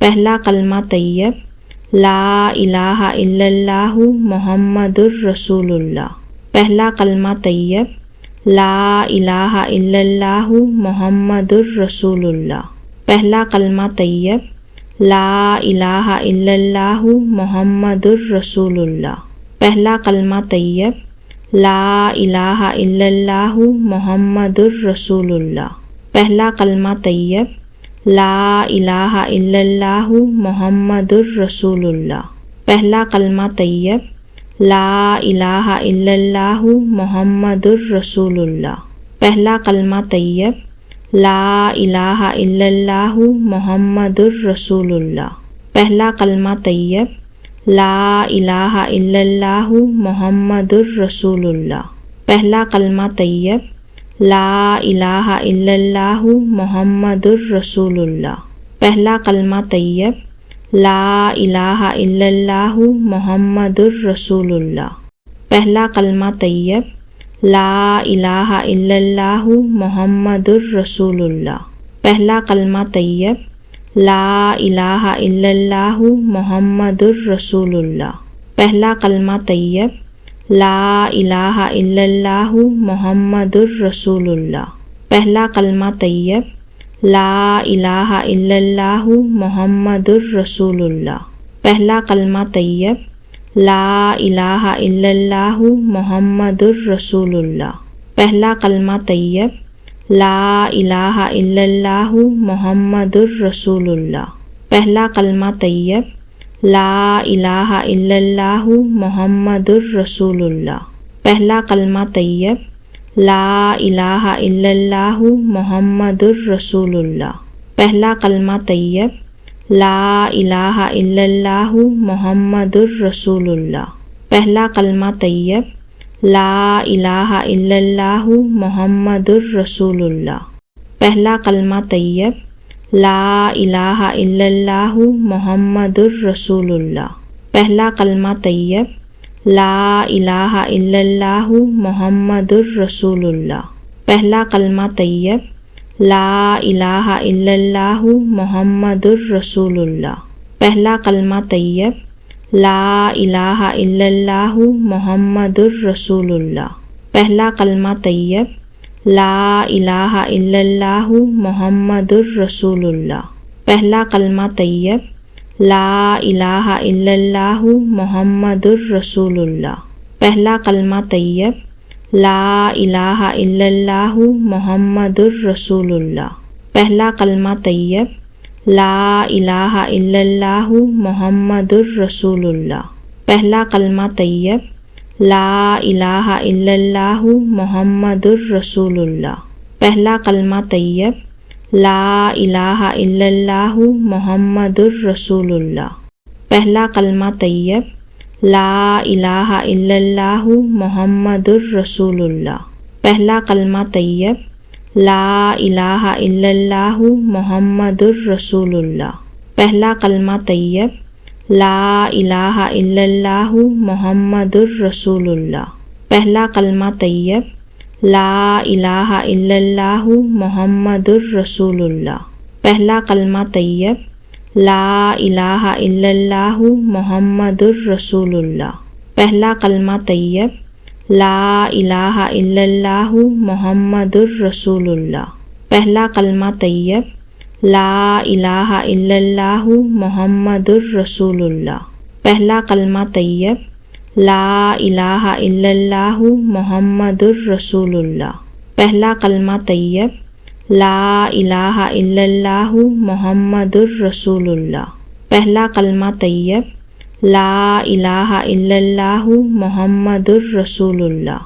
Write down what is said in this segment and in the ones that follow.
پہلا کلمہ طیب لا الہ الا اللہ محمد الرسول اللہ۔ پہلا کلمہ طیب لا الہ الا اللہ محمد الرسول اللہ۔ پہلا کلمہ طیب لا الہ الا اللہ محمد الرسول اللہ۔ پہلا کلمہ طیب لا الہ الا اللہ محمد الرسول اللہ۔ پہلا کلمہ طیب لا الہ الا اللہ محمد الرسول اللہ۔ پہلا کلمہ طیب لا الہ الا اللہ محمد الرسول اللہ۔ پہلا کلمہ طیب لا الہ الا اللہ محمد الرسول اللہ۔ پہلا کلمہ طیب لا الہ الا اللہ محمد الرسول اللہ۔ پہلا کلمہ طیب لا الہ الا اللہ محمد الرسول اللہ۔ پہلا کلمہ طیب لا الہ الا اللہ محمد الرسول اللہ۔ پہلا کلمہ طیب لا الہ الا اللہ محمد الرسول اللہ۔ پہلا کلمہ طیب لا الہ الا اللہ محمد الرسول اللہ۔ پہلا کلمہ طیب لا الہ الا اللہ محمد الرسول اللہ۔ پہلا کلمہ طیب لا الہ الا اللہ محمد الرسول اللہ۔ پہلا کلمہ طیب لا الہ الا اللہ محمد الرسول اللہ۔ پہلا کلمہ طیب لا الہ الا اللہ محمد الرسول اللہ۔ پہلا کلمہ طیب لا الہ الا اللہ محمد الرسول اللہ۔ پہلا کلمہ طیب لا الہ الا اللہ محمد الرسول اللہ۔ پہلا کلمہ طیب لا الہ الا اللہ محمد الرسول اللہ۔ پہلا کلمہ طیب لا الہ الا اللہ محمد الرسول اللہ۔ پہلا کلمہ طیب لا الہ الا اللہ محمد الرسول اللہ۔ پہلا کلمہ طیب لا الہ الا اللہ محمد الرسول اللہ۔ پہلا کلمہ طیب لا الہ الا اللہ محمد الرسول اللہ۔ پہلا کلمہ طیب لا الہ الا اللہ محمد الرسول اللہ۔ پہلا کلمہ طیب لا الہ الا اللہ محمد الرسول اللہ۔ پہلا کلمہ طیب لا الہ الا اللہ محمد الرسول اللہ۔ پہلا کلمہ طیب لا الہ الا اللہ محمد الرسول اللہ۔ پہلا کلمہ طیب لا الہ الا اللہ محمد الرسول اللہ۔ پہلا کلمہ طیب لا الہ الا اللہ محمد الرسول اللہ۔ پہلا کلمہ طیب لا الہ الا اللہ محمد الرسول اللہ۔ پہلا کلمہ طیب لا الہ الا اللہ محمد الرسول اللہ۔ پہلا کلمہ طیب لا الہ الا اللہ محمد الرسول اللہ۔ پہلا کلمہ طیب لا الہ الا اللہ محمد الرسول اللہ۔ پہلا کلمہ طیب لا الہ الا اللہ محمد الرسول اللہ۔ پہلا کلمہ طیب لا الہ الا اللہ محمد الرسول اللہ۔ پہلا کلمہ طیب لا الہ الا اللہ محمد الرسول اللہ۔ پہلا کلمہ طیب لا الہ الا اللہ محمد الرسول اللہ۔ پہلا کلمہ طیب لا الہ الا اللہ محمد الرسول اللہ۔ پہلا کلمہ طیب لا الہ الا اللہ محمد الرسول اللہ۔ پہلا کلمہ طیب لا الہ الا اللہ محمد الرسول اللہ۔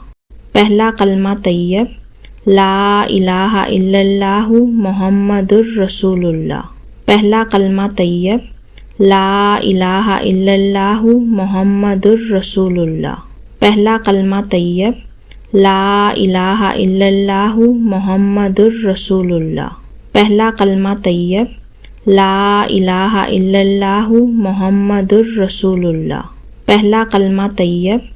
پہلا کلمہ طیب لا الہ الا اللہ محمد الرسول اللہ۔ پہلا کلمہ طیب لا الہ الا اللہ محمد الرسول اللہ۔ پہلا کلمہ طیب لا الہ الا اللہ محمد الرسول اللہ۔ پہلا کلمہ طیب لا الہ الا اللہ محمد الرسول اللہ۔ پہلا کلمہ طیب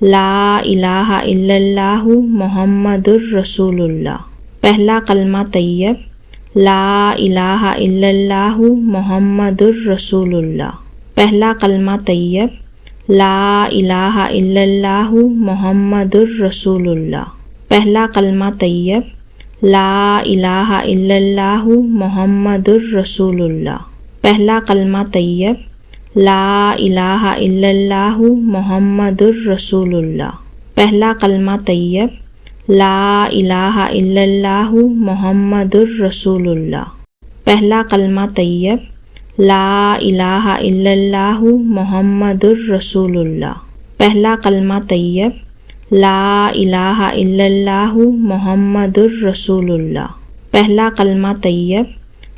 لا الہ الا اللہ محمد الرسول اللہ۔ پہلا کلمہ طیب لا الہ الا اللہ محمد الرسول اللہ۔ پہلا کلمہ طیب لا الہ الا اللہ محمد الرسول اللہ۔ پہلا کلمہ طیب لا الہ الا اللہ محمد الرسول اللہ۔ پہلا کلمہ طیب لا الہ الا اللہ محمد الرسول اللہ۔ پہلا کلمہ طیب لا الہ الا اللہ محمد الرسول اللہ۔ پہلا کلمہ طیب لا الہ الا اللہ محمد الرسول اللہ۔ پہلا کلمہ طیب لا الہ الا اللہ محمد الرسول اللہ۔ پہلا کلمہ طیب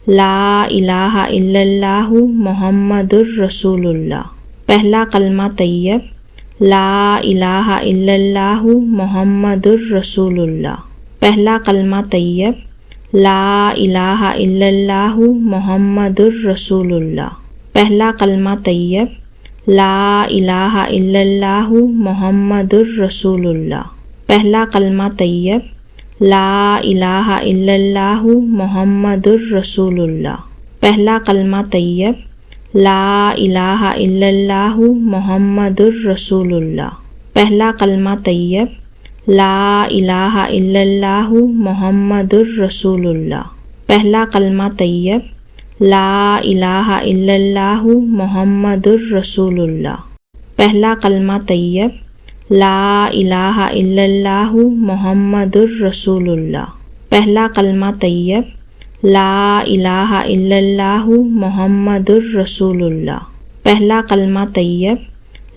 لا الہ الا اللہ محمد الرسول اللہ۔ پہلا کلمہ طیب لا الہ الا اللہ محمد الرسول اللہ۔ پہلا کلمہ طیب لا الہ الا اللہ محمد الرسول اللہ۔ پہلا کلمہ طیب لا الہ الا اللہ محمد الرسول اللہ۔ پہلا کلمہ طیب لا الہ الا اللہ محمد الرسول اللہ۔ پہلا کلمہ طیب لا الہ الا اللہ محمد الرسول اللہ۔ پہلا کلمہ طیب لا الہ الا اللہ محمد الرسول اللہ۔ پہلا کلمہ طیب لا الہ الا اللہ محمد الرسول اللہ۔ پہلا کلمہ طیب لا الہ الا اللہ محمد الرسول اللہ۔ پہلا کلمہ طیب لا الہ الا اللہ محمد الرسول اللہ۔ پہلا کلمہ طیب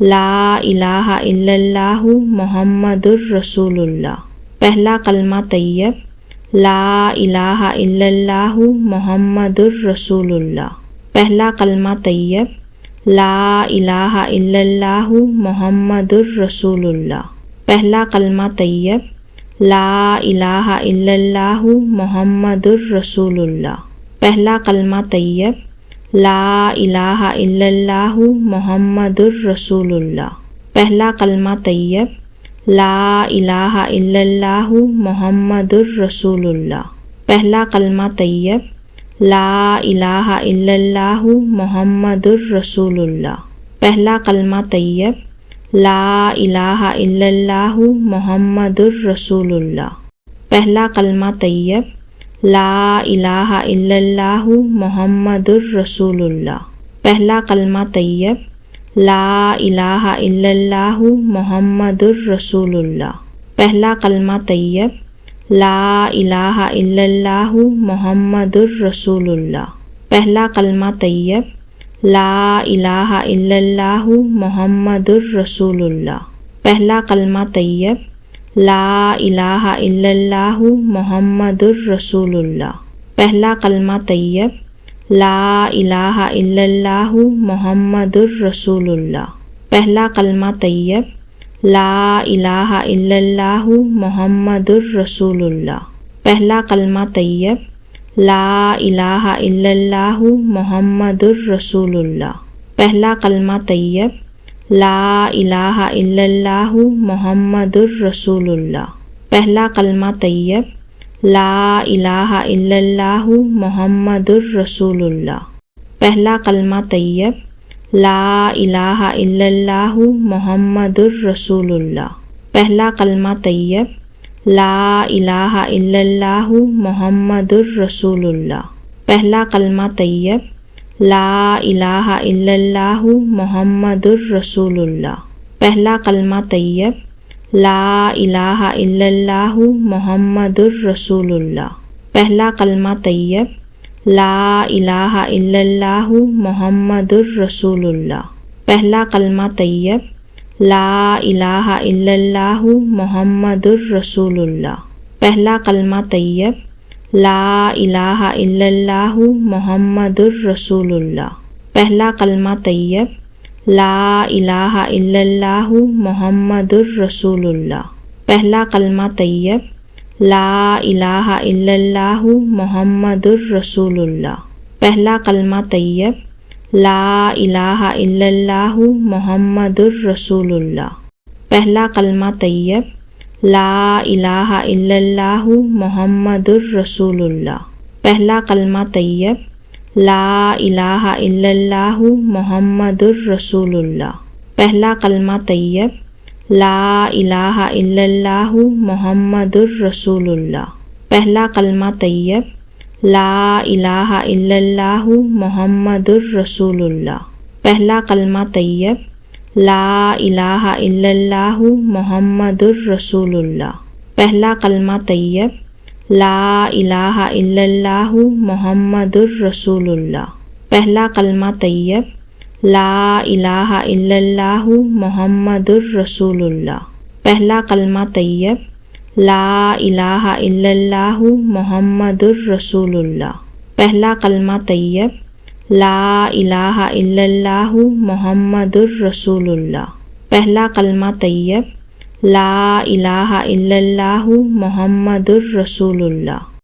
لا الہ الا اللہ محمد الرسول اللہ۔ پہلا کلمہ طیب لا الہ الا اللہ محمد الرسول اللہ۔ پہلا کلمہ طیب لا الہ الا اللہ محمد الرسول اللہ۔ پہلا کلمہ طیب لا الہ الا اللہ محمد الرسول اللہ۔ پہلا کلمہ طیب لا الہ الا اللہ محمد الرسول اللہ۔ پہلا کلمہ طیب لا الہ الا اللہ محمد الرسول اللہ۔ پہلا کلمہ طیب لا الہ الا اللہ محمد الرسول اللہ۔ پہلا کلمہ طیب لا الہ الا اللہ محمد الرسول اللہ۔ پہلا کلمہ طیب لا الہ الا اللہ محمد الرسول اللہ۔ پہلا کلمہ طیب لا الہ الا اللہ محمد الرسول اللہ۔ پہلا کلمہ طیب لا الہ الا اللہ محمد الرسول اللہ۔ پہلا کلمہ طیب لا الہ الا اللہ محمد الرسول اللہ۔ پہلا کلمہ طیب لا الہ الا اللہ محمد الرسول اللہ۔ پہلا کلمہ طیب لا الہ الا اللہ محمد الرسول اللہ۔ پہلا کلمہ طیب لا الہ الا اللہ محمد الرسول اللہ۔ پہلا کلمہ طیب لا الہ الا اللہ محمد الرسول اللہ۔ پہلا کلمہ طیب لا الہ الا اللہ محمد الرسول اللہ۔ پہلا کلمہ طیب لا الہ الا اللہ محمد الرسول اللہ۔ پہلا کلمہ طیب لا الہ الا اللہ محمد الرسول اللہ۔ پہلا کلمہ طیب لا الہ الا اللہ محمد الرسول اللہ۔ پہلا کلمہ طیب لا الہ الا اللہ محمد الرسول اللہ۔ پہلا کلمہ طیب لا الہ الا اللہ محمد الرسول اللہ۔ پہلا کلمہ طیب لا الہ الا اللہ محمد الرسول اللہ۔ پہلا کلمہ طیب لا الہ الا اللہ محمد الرسول اللہ۔ پہلا کلمہ طیب لا الہ الا اللہ محمد الرسول اللہ۔ پہلا کلمہ طیب لا الہ الا اللہ محمد الرسول اللہ۔ پہلا کلمہ طیب لا الہ الا اللہ محمد الرسول اللہ۔ پہلا کلمہ طیب لا الہ الا اللہ محمد الرسول اللہ۔ پہلا کلمہ طیب لا الہ الا اللہ محمد الرسول اللہ۔ پہلا کلمہ طیب لا الہ الا اللہ محمد الرسول اللہ۔ پہلا کلمہ طیب لا الہ الا اللہ محمد الرسول اللہ۔ پہلا کلمہ طیب لا الہ الا اللہ محمد الرسول اللہ۔ پہلا کلمہ طیب لا الہ الا اللہ محمد الرسول اللہ۔ پہلا کلمہ طیب لا الہ الا اللہ محمد الرسول اللہ۔ پہلا کلمہ طیب لا الہ الا اللہ محمد الرسول اللہ۔ پہلا کلمہ طیب لا الہ الا اللہ محمد الرسول اللہ۔ پہلا کلمہ طیب لا الہ الا اللہ محمد الرسول اللہ۔ پہلا کلمہ طیب لا الہ الا اللہ محمد الرسول اللہ۔